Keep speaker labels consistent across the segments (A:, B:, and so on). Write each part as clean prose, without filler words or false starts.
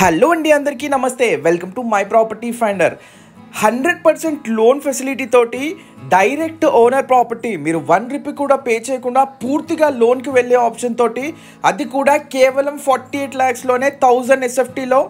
A: Hello అండి, అందరికీ నమస్తే. Welcome to my property finder. 100% loan facility తోటి డైరెక్ట్ ఓనర్ ప్రాపర్టీ, మీరు 1 రూపీ కూడా పే చేయకుండా పూర్తిగా లోన్కి వెళ్ళే ఆప్షన్ తోటి, అది కూడా కేవలం 48 lakhsలోనే 1000 SFTలో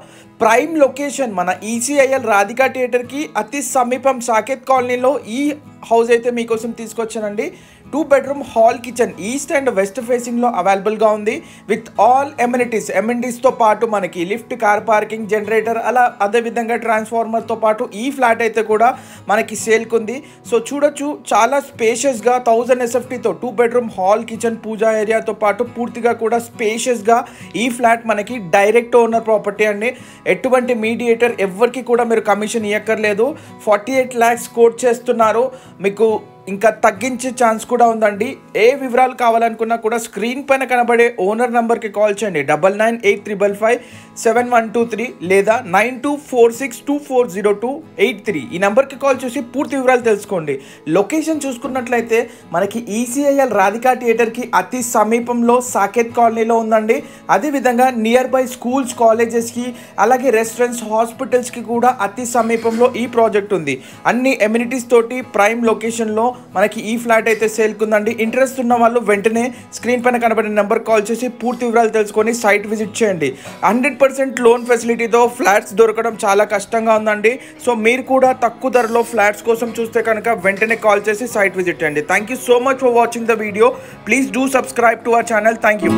A: ప్రైమ్ లొకేషన్ మన ఈసీఐఎల్ రాధికా థియేటర్కి అతి సమీపం సాకేత్ కాలనీలో ఈ హౌస్ అయితే మీకోసం తీసుకొచ్చానండి. 2 bedroom hall kitchen east and west ఫేసింగ్లో అవైలబుల్గా ఉంది విత్ ఆల్ ఎమ్యూనిటీస్తో పాటు మనకి లిఫ్ట్, కార్ పార్కింగ్, జనరేటర్, అలా అదేవిధంగా ట్రాన్స్ఫార్మర్తో పాటు ఈ ఫ్లాట్ అయితే కూడా మనకి సేల్కి ఉంది. సో చూడొచ్చు, చాలా స్పేషియస్గా 1000 SFTతో 2 bedroom హాల్ కిచెన్, పూజా ఏరియాతో పాటు పూర్తిగా కూడా స్పేషియస్గా ఈ ఫ్లాట్ మనకి డైరెక్ట్ ఓనర్ ప్రాపర్టీ అండి. ఎటువంటి మీడియేటర్ ఎవరికి కూడా మీరు కమిషన్ ఇవ్వక్కర్లేదు. 48 lakhs కోట్ చేస్తున్నారు. మీకు ఇంకా తగ్గించే ఛాన్స్ కూడా ఉందండి. ఏ వివరాలు కావాలనుకున్నా కూడా స్క్రీన్ పైన కనబడే ఓనర్ నెంబర్కి కాల్ చేయండి. 9983557123 లేదా 9246240283 ఈ నెంబర్కి కాల్ చేసి పూర్తి వివరాలు తెలుసుకోండి. లొకేషన్ చూసుకున్నట్లయితే మనకి ఈసీఐఎల్ రాధికా థియేటర్కి అతి సమీపంలో సాకేత్ కాలనీలో ఉందండి. అదేవిధంగా నియర్ బై స్కూల్స్, కాలేజెస్కి, అలాగే రెస్టారెంట్స్, హాస్పిటల్స్కి కూడా అతి సమీపంలో ఈ ప్రాజెక్ట్ ఉంది. అన్ని ఎమ్యూనిటీస్ తోటి ప్రైమ్ లొకేషన్లో మనకి ఈ ఫ్లాట్ అయితే సేల్కి ఉందండి. ఇంట్రెస్ట్ ఉన్న వాళ్ళు వెంటనే స్క్రీన్ పైన కనబడిన నెంబర్ కాల్ చేసి పూర్తి వివరాలు తెలుసుకొని సైట్ విజిట్ చేయండి. 100% లోన్ ఫెసిలిటీతో ఫ్లాట్స్ దొరకడం చాలా కష్టంగా ఉందండి. సో మీరు కూడా తక్కువ ధరలో ఫ్లాట్స్ కోసం చూస్తే కనుక వెంటనే కాల్ చేసి సైట్ విజిట్ చేయండి. Thank you so much for watching the video. Please do subscribe to our channel. Thank you.